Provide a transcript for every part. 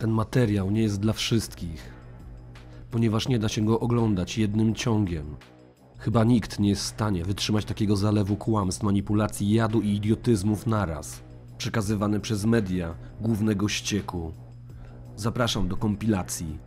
Ten materiał nie jest dla wszystkich, ponieważ nie da się go oglądać jednym ciągiem. Chyba nikt nie jest w stanie wytrzymać takiego zalewu kłamstw, manipulacji, jadu i idiotyzmów naraz, przekazywany przez media głównego ścieku. Zapraszam do kompilacji.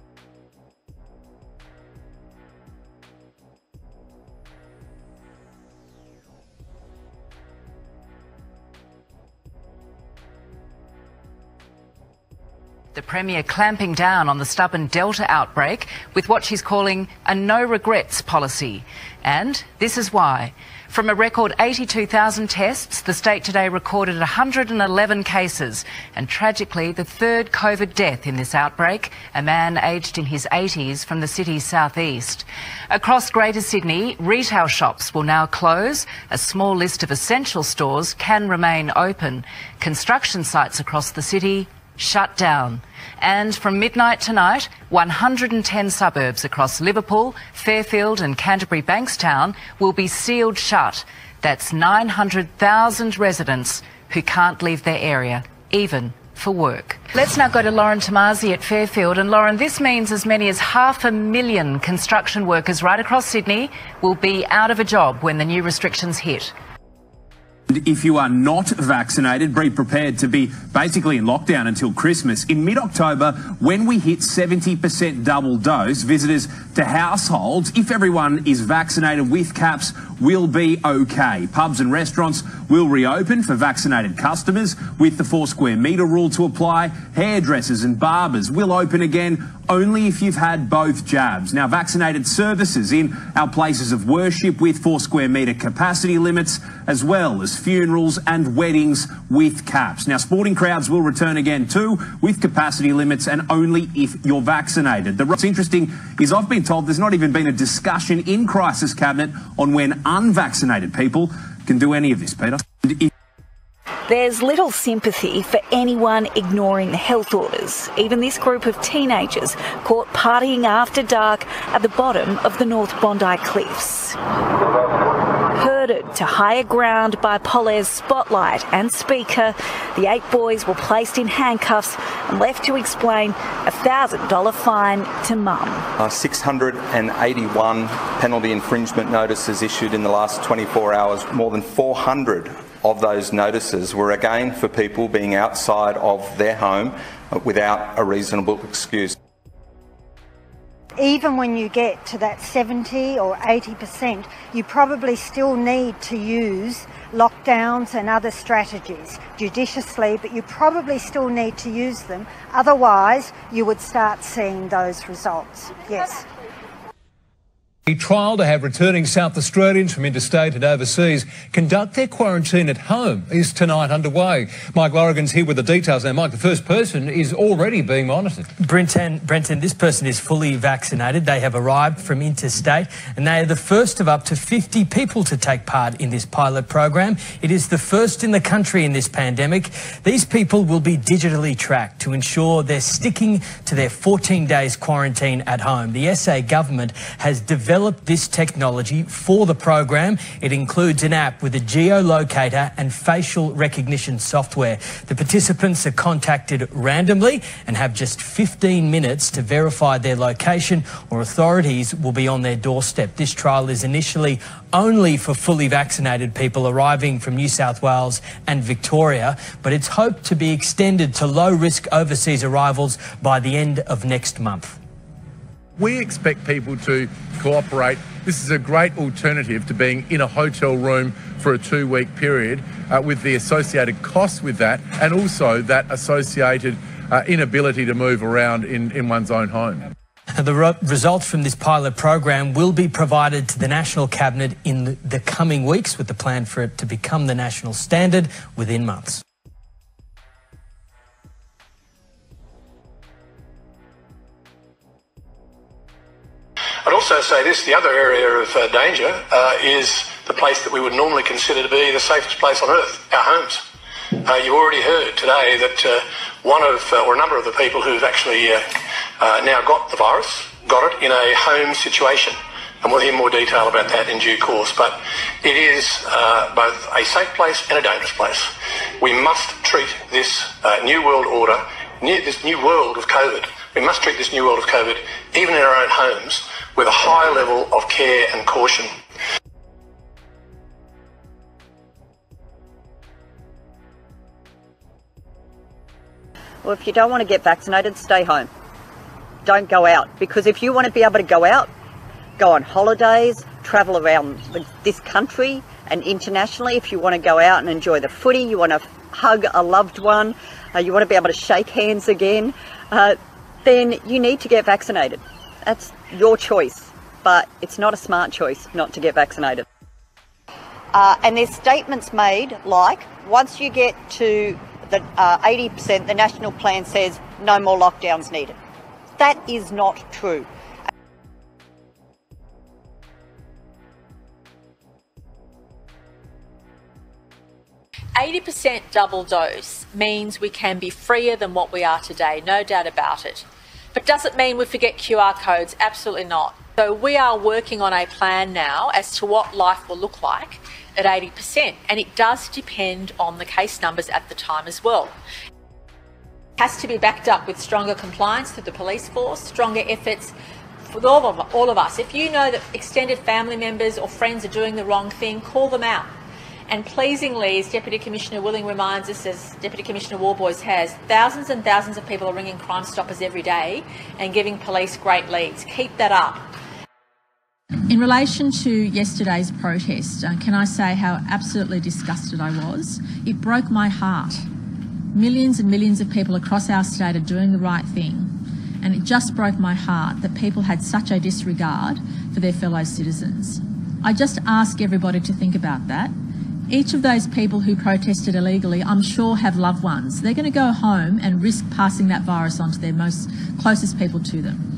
The Premier clamping down on the stubborn Delta outbreak with what she's calling a no-regrets policy. And this is why. From a record 82,000 tests, the state today recorded 111 cases and tragically the third COVID death in this outbreak, a man aged in his 80s from the city's southeast. Across Greater Sydney, retail shops will now close. A small list of essential stores can remain open. Construction sites across the city shut down. And from midnight tonight, 110 suburbs across Liverpool, Fairfield and Canterbury Bankstown will be sealed shut. That's 900,000 residents who can't leave their area, even for work. Let's now go to Lauren Tomasi at Fairfield. And Lauren, this means as many as 500,000 construction workers right across Sydney will be out of a job when the new restrictions hit. If you are not vaccinated, be prepared to be basically in lockdown until Christmas. In mid-October, when we hit 70% double dose, visitors to households, if everyone is vaccinated with caps, will be okay. Pubs and restaurants will reopen for vaccinated customers with the 4 square metre rule to apply. Hairdressers and barbers will open again only if you've had both jabs. Now, vaccinated services in our places of worship with 4 square metre capacity limits, as well as funerals and weddings with caps. Now, sporting crowds will return again too, with capacity limits and only if you're vaccinated. What's interesting is I've been told there's not even been a discussion in Crisis Cabinet on when unvaccinated people can do any of this, Peter. There's little sympathy for anyone ignoring the health orders, even this group of teenagers caught partying after dark at the bottom of the North Bondi Cliffs. Herded to higher ground by Polaire's spotlight and speaker, the 8 boys were placed in handcuffs and left to explain a $1,000 fine to mum. 681 penalty infringement notices issued in the last 24 hours. More than 400 of those notices were again for people being outside of their home without a reasonable excuse. Even when you get to that 70 or 80%, you probably still need to use lockdowns and other strategies judiciously, but you probably still need to use them. Otherwise, you would start seeing those results. Yes. The trial to have returning South Australians from interstate and overseas conduct their quarantine at home is tonight underway. Mike Lorrigan's here with the details. Now, Mike, the first person is already being monitored. Brenton, this person is fully vaccinated. They have arrived from interstate and they are the first of up to 50 people to take part in this pilot program. It is the first in the country in this pandemic. These people will be digitally tracked to ensure they're sticking to their 14 days quarantine at home. The SA government has developed this technology for the program. It includes an app with a geolocator and facial recognition software. The participants are contacted randomly and have just 15 minutes to verify their location, or authorities will be on their doorstep. This trial is initially only for fully vaccinated people arriving from New South Wales and Victoria, but it's hoped to be extended to low-risk overseas arrivals by the end of next month. We expect people to cooperate. This is a great alternative to being in a hotel room for a 2-week period with the associated costs with that, and also that associated inability to move around in one's own home. The results from this pilot program will be provided to the National Cabinet in the coming weeks, with the plan for it to become the national standard within months. I'd also say this, the other area of danger is the place that we would normally consider to be the safest place on earth, our homes. You've already heard today that or a number of the people who've actually now got the virus, got it in a home situation. And we'll hear more detail about that in due course. But it is both a safe place and a dangerous place. We must treat this new world order this new world of COVID. We must treat this new world of COVID, even in our own homes, with a high level of care and caution. Well, if you don't want to get vaccinated, stay home. Don't go out, because if you want to be able to go out, go on holidays, travel around this country and internationally. If you want to go out and enjoy the footy, you want to hug a loved one, you want to be able to shake hands again, then you need to get vaccinated. That's your choice, but it's not a smart choice not to get vaccinated. And there's statements made like, once you get to the 80%, the national plan says no more lockdowns needed. That is not true. %80 double dose means we can be freer than what we are today, no doubt about it. But does it mean we forget QR codes? Absolutely not. So we are working on a plan now as to what life will look like at 80%, and it does depend on the case numbers at the time as well. It has to be backed up with stronger compliance through the police force, stronger efforts for all of us. If you know that extended family members or friends are doing the wrong thing, call them out. And pleasingly, as Deputy Commissioner Willing reminds us, as Deputy Commissioner Warboys has, thousands and thousands of people are ringing Crime Stoppers every day and giving police great leads. Keep that up. In relation to yesterday's protest, can I say how absolutely disgusted I was? It broke my heart. Millions and millions of people across our state are doing the right thing, and it just broke my heart that people had such a disregard for their fellow citizens. I just ask everybody to think about that. Each of those people who protested illegally, I'm sure, have loved ones. They're going to go home and risk passing that virus on to their most closest people to them.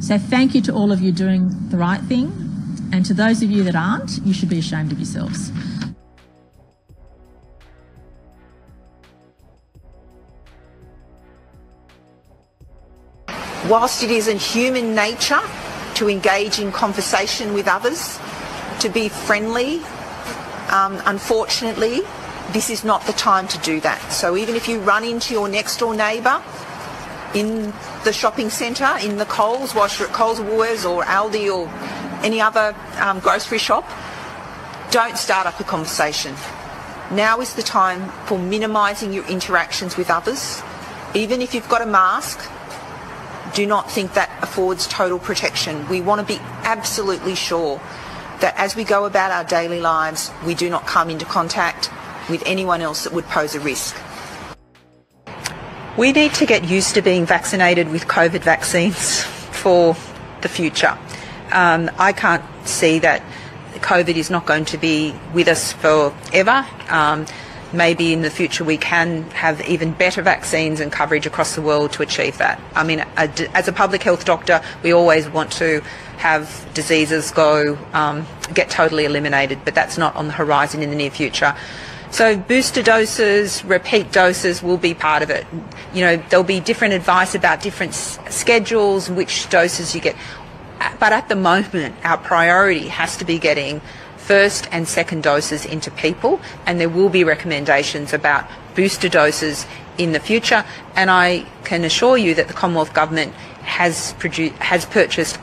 So thank you to all of you doing the right thing, and to those of you that aren't, you should be ashamed of yourselves. Whilst it is in human nature to engage in conversation with others, to be friendly, unfortunately, this is not the time to do that. So even if you run into your next door neighbour in the shopping centre, in the Coles, whilst you're at Coles or Woolworths or Aldi or any other grocery shop, don't start up a conversation. Now is the time for minimising your interactions with others. Even if you've got a mask, do not think that affords total protection. We want to be absolutely sure that as we go about our daily lives, we do not come into contact with anyone else that would pose a risk. We need to get used to being vaccinated with COVID vaccines for the future. I can't see that COVID is not going to be with us forever. Maybe in the future we can have even better vaccines and coverage across the world to achieve that. I mean, as a public health doctor, we always want to have diseases get totally eliminated, but that's not on the horizon in the near future. So booster doses, repeat doses will be part of it. You know, there'll be different advice about different schedules, which doses you get. But at the moment, our priority has to be getting first and second doses into people, and there will be recommendations about booster doses in the future. And I can assure you that the Commonwealth Government has purchased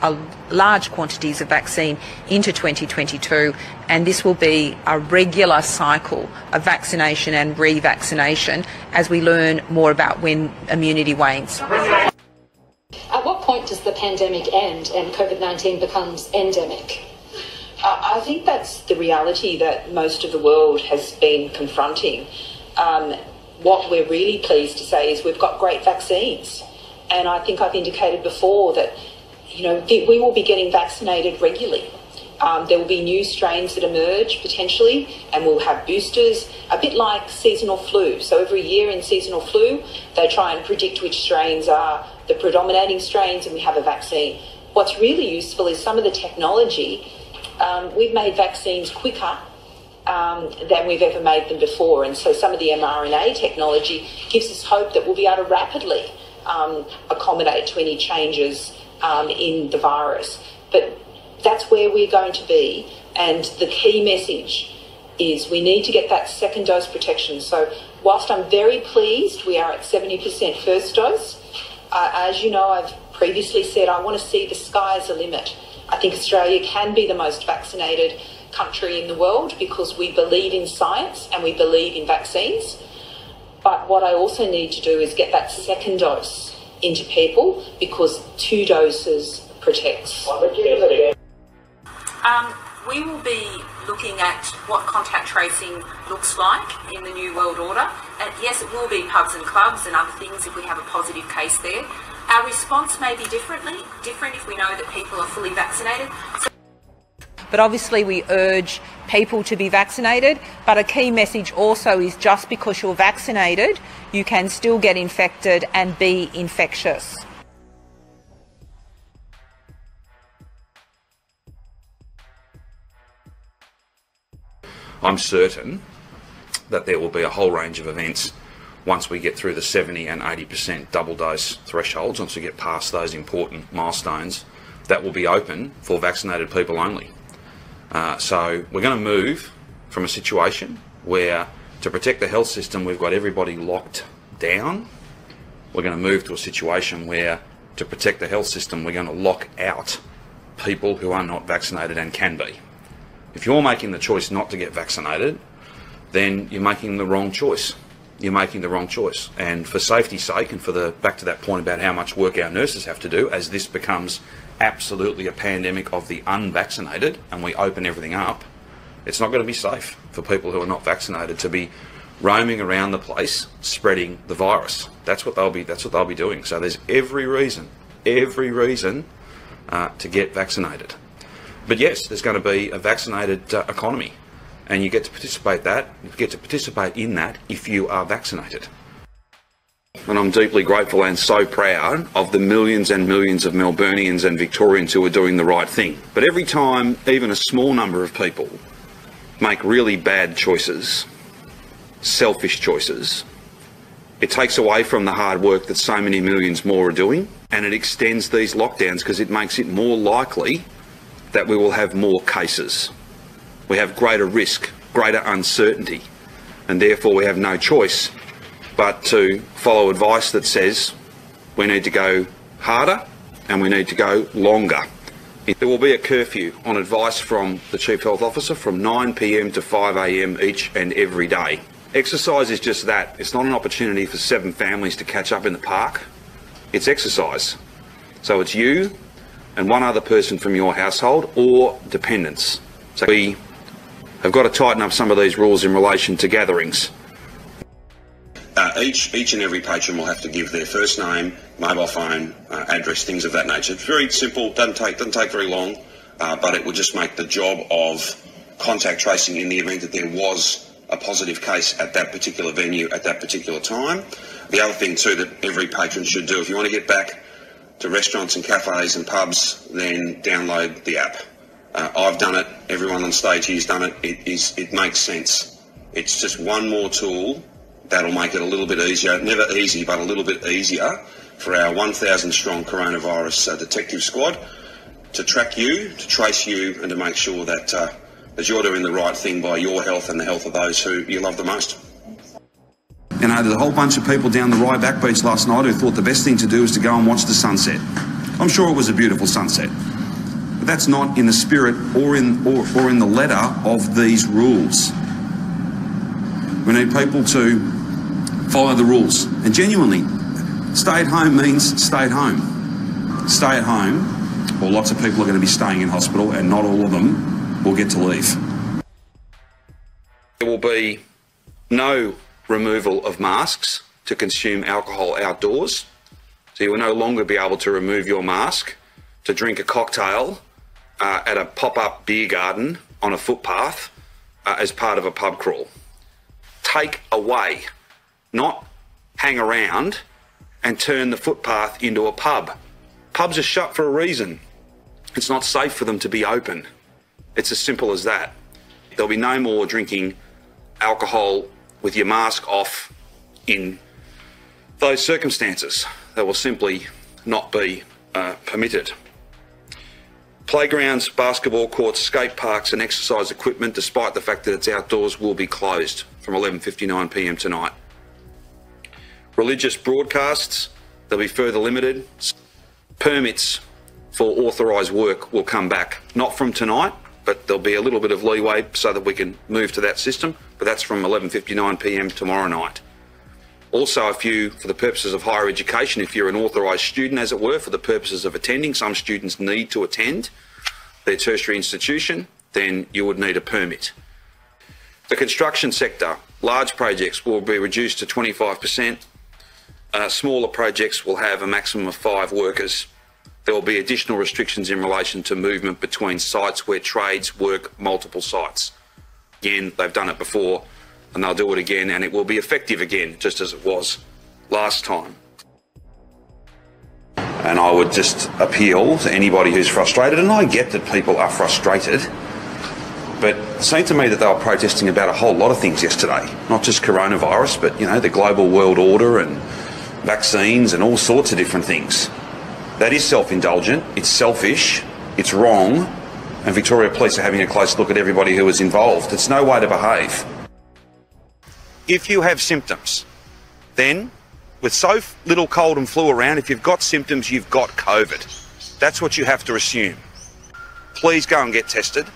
large quantities of vaccine into 2022, and this will be a regular cycle of vaccination and revaccination as we learn more about when immunity wanes. At what point does the pandemic end and COVID-19 becomes endemic? I think that's the reality that most of the world has been confronting. What we're really pleased to say is we've got great vaccines. And I think I've indicated before that, you know, we will be getting vaccinated regularly. There will be new strains that emerge potentially, and we'll have boosters, a bit like seasonal flu. So every year in seasonal flu, they try and predict which strains are the predominating strains, and we have a vaccine. What's really useful is some of the technology. We've made vaccines quicker than we've ever made them before, and so some of the mRNA technology gives us hope that we'll be able to rapidly accommodate to any changes in the virus. But that's where we're going to be, and the key message is we need to get that second dose protection. So Whilst I'm very pleased we are at 70% first dose, as you know, I've previously said I want to see the sky as a limit. I think Australia can be the most vaccinated country in the world because we believe in science and we believe in vaccines. But what I also need to do is get that second dose into people because 2 doses protects. We will be looking at what contact tracing looks like in the New World Order. And yes, it will be pubs and clubs and other things if we have a positive case there. Our response may be different if we know that people are fully vaccinated. But obviously we urge people to be vaccinated, but a key message also is just because you're vaccinated, you can still get infected and be infectious. I'm certain that there will be a whole range of events once we get through the 70 and 80% double dose thresholds, once we get past those important milestones, that will be open for vaccinated people only. So we're going to move from a situation where to protect the health system we've got everybody locked down. We're going to move to a situation where to protect the health system we're going to lock out people who are not vaccinated and can be. If you're making the choice not to get vaccinated, then you're making the wrong choice. You're making the wrong choice. And for safety's sake, and for back to that point about how much work our nurses have to do, as this becomes absolutely a pandemic of the unvaccinated and we open everything up, it's not going to be safe for people who are not vaccinated to be roaming around the place spreading the virus. That's what they'll be doing. So there's every reason to get vaccinated. But yes, there's going to be a vaccinated economy, and you get to participate in that if you are vaccinated. And I'm deeply grateful and so proud of the millions and millions of Melburnians and Victorians who are doing the right thing. But every time even a small number of people make really bad choices, selfish choices, it takes away from the hard work that so many millions more are doing, and it extends these lockdowns because it makes it more likely that we will have more cases. We have greater risk, greater uncertainty, and therefore we have no choice but to follow advice that says we need to go harder and we need to go longer. There will be a curfew on advice from the Chief Health Officer from 9 p.m. to 5 a.m. each and every day. Exercise is just that. It's not an opportunity for 7 families to catch up in the park. It's exercise. So it's you and one other person from your household or dependents. So we have got to tighten up some of these rules in relation to gatherings. Each and every patron will have to give their first name, mobile phone, address, things of that nature. It's very simple, doesn't take very long, but it will just make the job of contact tracing in the event that there was a positive case at that particular venue at that particular time. The other thing too that every patron should do, if you want to get back to restaurants and cafes and pubs, then download the app. I've done it, everyone on stage here's done it, it makes sense. It's just one more tool that'll make it a little bit easier, never easy, but a little bit easier for our 1,000 strong coronavirus detective squad to track you, to trace you, and to make sure that, that you're doing the right thing by your health and the health of those who you love the most. You know, there's a whole bunch of people down the Ryback Beach last night who thought the best thing to do was to go and watch the sunset. I'm sure it was a beautiful sunset. But that's not in the spirit or in the letter of these rules. We need people to follow the rules. And genuinely, stay at home means stay at home. Stay at home, or lots of people are going to be staying in hospital, and not all of them will get to leave. There will be no removal of masks to consume alcohol outdoors. So you will no longer be able to remove your mask to drink a cocktail at a pop-up beer garden on a footpath as part of a pub crawl. Take away, not hang around and turn the footpath into a pub. Pubs are shut for a reason. It's not safe for them to be open. It's as simple as that. There'll be no more drinking alcohol with your mask off in those circumstances. They will simply not be permitted. Playgrounds, basketball courts, skate parks and exercise equipment, despite the fact that it's outdoors, will be closed from 11:59 p.m. tonight. Religious broadcasts, they'll be further limited. Permits for authorised work will come back, not from tonight, but there'll be a little bit of leeway so that we can move to that system, but that's from 11:59 p.m. tomorrow night. Also, if you, for the purposes of higher education, if you're an authorised student, as it were, for the purposes of attending, some students need to attend their tertiary institution, then you would need a permit. The construction sector, large projects will be reduced to 25%. Smaller projects will have a maximum of 5 workers. There will be additional restrictions in relation to movement between sites where trades work multiple sites. Again, they've done it before and they'll do it again, and it will be effective again, just as it was last time. And I would just appeal to anybody who's frustrated, and I get that people are frustrated, but it seemed to me that they were protesting about a whole lot of things yesterday, not just coronavirus, but, you know, the global world order and vaccines and all sorts of different things. That is self-indulgent, it's selfish, it's wrong, and Victoria Police are having a close look at everybody who was involved. It's no way to behave. If you have symptoms, then with so little cold and flu around, if you've got symptoms, you've got COVID. That's what you have to assume. Please go and get tested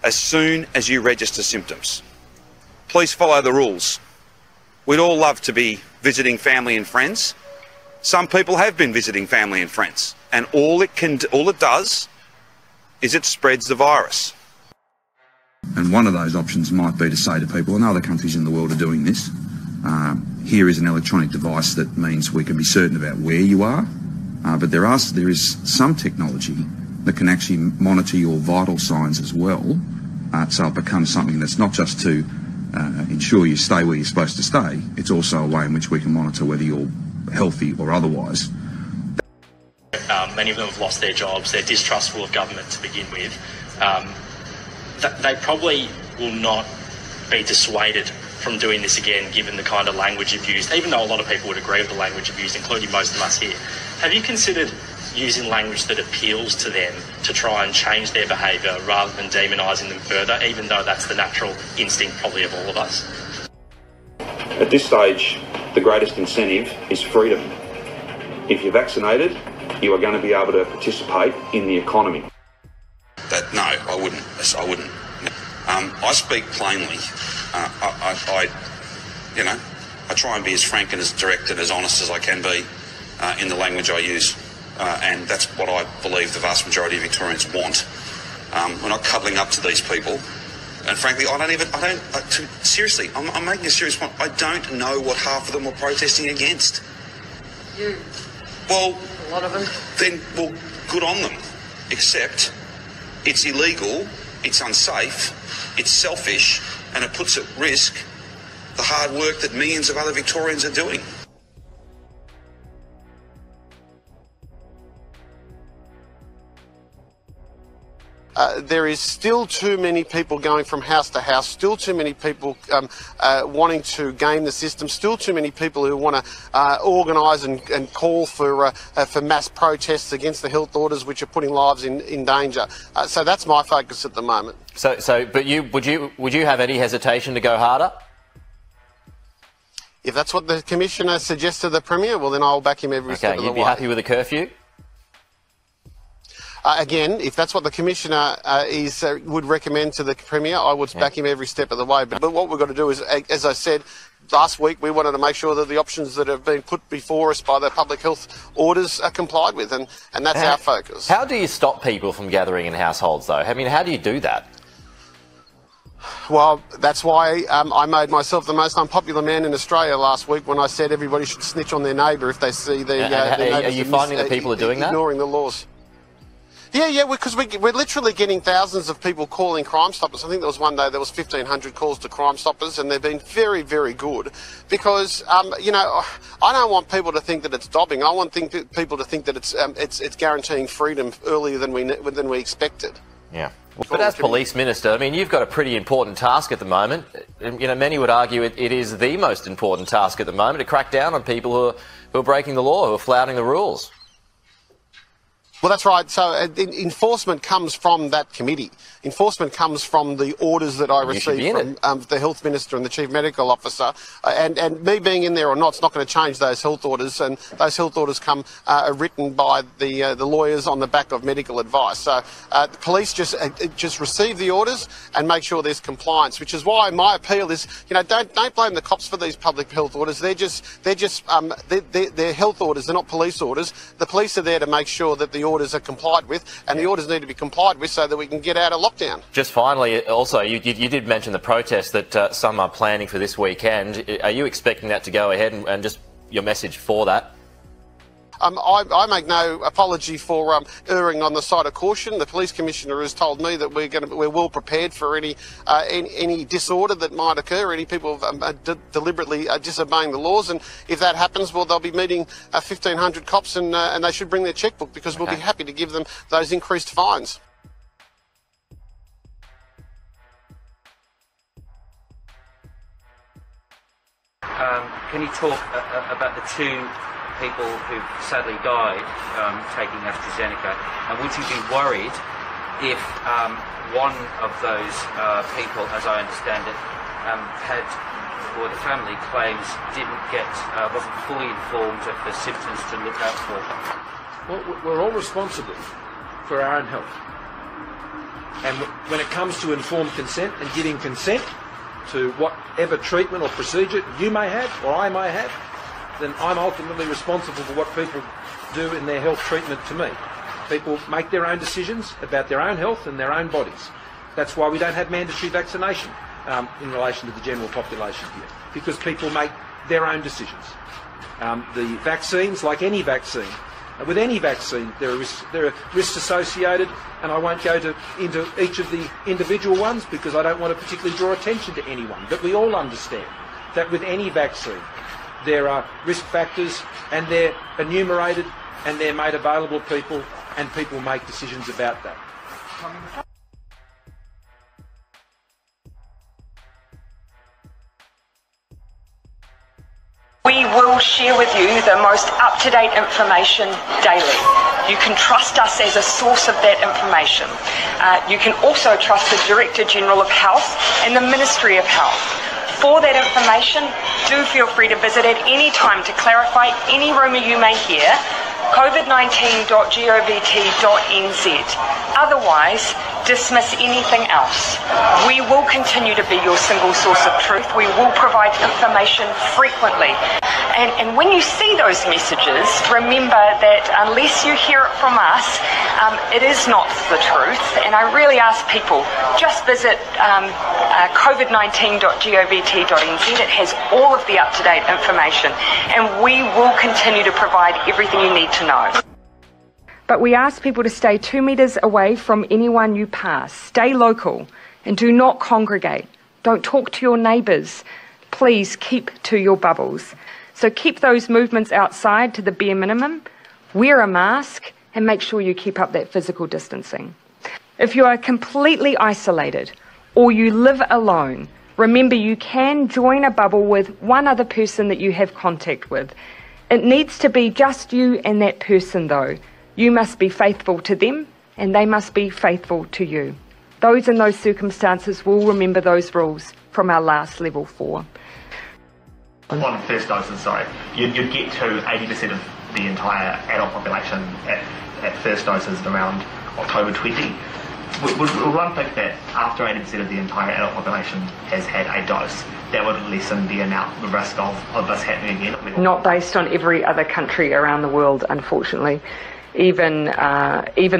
as soon as you register symptoms. Please follow the rules. We'd all love to be visiting family and friends. Some people have been visiting family and friends, and all it does is it spreads the virus. And one of those options might be to say to people, and other countries in the world are doing this, here is an electronic device that means we can be certain about where you are, but there is some technology that can actually monitor your vital signs as well, so it becomes something that's not just to ensure you stay where you're supposed to stay, it's also a way in which we can monitor whether you're healthy or otherwise. Many of them have lost their jobs, they're distrustful of government to begin with. They probably will not be dissuaded from doing this again, given the kind of language you've used, even though a lot of people would agree with the language you've used, including most of us here. Have you considered using language that appeals to them to try and change their behaviour rather than demonising them further, even though that's the natural instinct probably of all of us? At this stage, the greatest incentive is freedom. If you're vaccinated, you are going to be able to participate in the economy. No, I wouldn't. I speak plainly. I try and be as frank and as direct and as honest as I can be in the language I use, and that's what I believe the vast majority of Victorians want. We're not cuddling up to these people, and frankly, seriously, I'm making a serious point. I don't know what half of them were protesting against. You. Well, a lot of them. Then, well, good on them. Except, it's illegal, it's unsafe, it's selfish, and it puts at risk the hard work that millions of other Victorians are doing. There is still too many people going from house to house, still too many people wanting to game the system, still too many people who want to organise and call for mass protests against the health orders which are putting lives in danger. So that's my focus at the moment. But would you have any hesitation to go harder? If that's what the Commissioner suggests to the Premier, well then I'll back him every step of the way. You'd be happy with a curfew? Again, if that's what the Commissioner would recommend to the Premier, I would back him every step of the way. But what we've got to do is, as I said, last week we wanted to make sure that the options that have been put before us by the public health orders are complied with, and that's our focus. How do you stop people from gathering in households, though? I mean, how do you do that? Well, that's why I made myself the most unpopular man in Australia last week when I said everybody should snitch on their neighbour if they see their Are you finding that people are doing that? Ignoring the laws. Yeah, because we're literally getting thousands of people calling Crime Stoppers. I think there was one day there was 1,500 calls to Crime Stoppers, and they've been very, very good. Because I don't want people to think that it's dobbing. I want people to think that it's guaranteeing freedom earlier than we expected. Yeah. But as Police Minister, I mean, you've got a pretty important task at the moment. Many would argue it is the most important task at the moment, to crack down on people who are breaking the law, who are flouting the rules. Well, that's right. So enforcement comes from that committee. Enforcement comes from the orders that I receive from the Health Minister and the Chief Medical Officer. And me being in there or not, it's not going to change those health orders. And those health orders are written by the lawyers on the back of medical advice. So the police just receive the orders and make sure there's compliance, which is why my appeal is, don't blame the cops for these public health orders. They're health orders. They're not police orders. The police are there to make sure that the orders are complied with, and the orders need to be complied with so that we can get out of lockdown. Just finally, also, you did mention the protest that some are planning for this weekend. Are you expecting that to go ahead, and just your message for that? I make no apology for erring on the side of caution. The police commissioner has told me that we're well prepared for any disorder that might occur, any people deliberately disobeying the laws, and if that happens, well, they'll be meeting 1,500 cops, and they should bring their chequebook, because we'll be happy to give them those increased fines. Can you talk about the two people who've sadly died taking AstraZeneca, and would you be worried if one of those people, as I understand it, or the family claims wasn't fully informed of the symptoms to look out for? Well, we're all responsible for our own health, and when it comes to informed consent and giving consent to whatever treatment or procedure you may have or I may have, then I'm ultimately responsible for what people do in their health treatment to me. People make their own decisions about their own health and their own bodies. That's why we don't have mandatory vaccination in relation to the general population here, because people make their own decisions. The vaccines, like any vaccine, with any vaccine, there are risks associated, and I won't go into each of the individual ones because I don't want to particularly draw attention to anyone. But we all understand that with any vaccine, there are risk factors, and they're enumerated, and they're made available to people, and people make decisions about that. We will share with you the most up-to-date information daily. You can trust us as a source of that information. You can also trust the Director General of Health and the Ministry of Health. For that information, do feel free to visit at any time to clarify any rumour you may hear. covid19.govt.nz. Otherwise, dismiss anything else. We will continue to be your single source of truth. We will provide information frequently. And when you see those messages, remember that unless you hear it from us, it is not the truth. And I really ask people, just visit covid19.govt.nz. It has all of the up-to-date information, and we will continue to provide everything you need to know. But we ask people to stay 2 metres away from anyone you pass. Stay local and do not congregate. Don't talk to your neighbours. Please keep to your bubbles. So keep those movements outside to the bare minimum. Wear a mask and make sure you keep up that physical distancing. If you are completely isolated or you live alone, remember you can join a bubble with one other person that you have contact with. It needs to be just you and that person though. You must be faithful to them and they must be faithful to you. Those in those circumstances will remember those rules from our last level 4. On first doses, you'd get to 80% of the entire adult population at first doses around October 20. Would one think that after 80% of the entire adult population has had a dose, that would lessen the risk of this happening again? Not based on every other country around the world, unfortunately. Even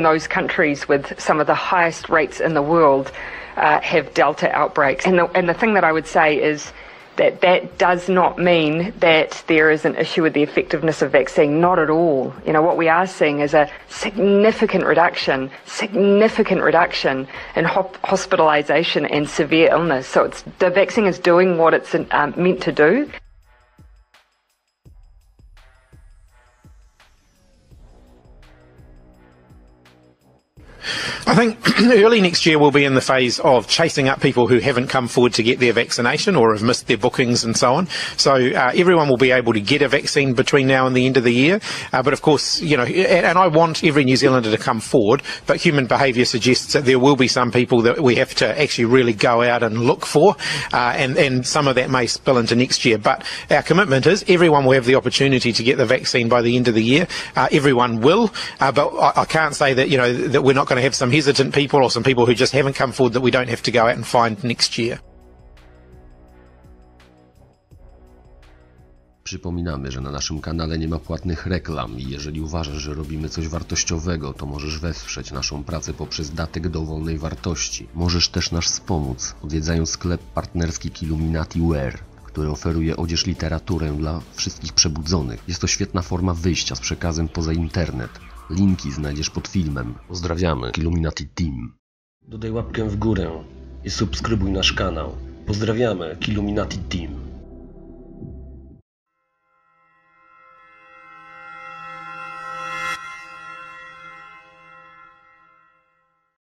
those countries with some of the highest rates in the world have Delta outbreaks. And the thing that I would say is that does not mean that there is an issue with the effectiveness of vaccine. Not at all. You know, what we are seeing is a significant reduction in hospitalisation and severe illness. So the vaccine is doing what it's meant to do. I think early next year we'll be in the phase of chasing up people who haven't come forward to get their vaccination or have missed their bookings and so on. So everyone will be able to get a vaccine between now and the end of the year. But of course, you know, and I want every New Zealander to come forward, but human behaviour suggests that there will be some people that we have to actually really go out and look for, and some of that may spill into next year. But our commitment is everyone will have the opportunity to get the vaccine by the end of the year. Everyone will, but I can't say that, you know, that we're not going to have some hesitant people or some people who just haven't come forward that we don't have to go out and find next year. Przypominamy, że na naszym kanale nie ma płatnych reklam i jeżeli uważasz, że robimy coś wartościowego, to możesz wesprzeć naszą pracę poprzez datek dowolnej wartości. Możesz też nas wspomóc, odwiedzając sklep partnerski Illuminati Wear, który oferuje odzież, literaturę dla wszystkich przebudzonych. Jest to świetna forma wyjścia z przekazem poza internet. Linki znajdziesz pod filmem. Pozdrawiamy, Illuminati Team. Dodaj łapkę w górę i subskrybuj nasz kanał. Pozdrawiamy, Illuminati Team.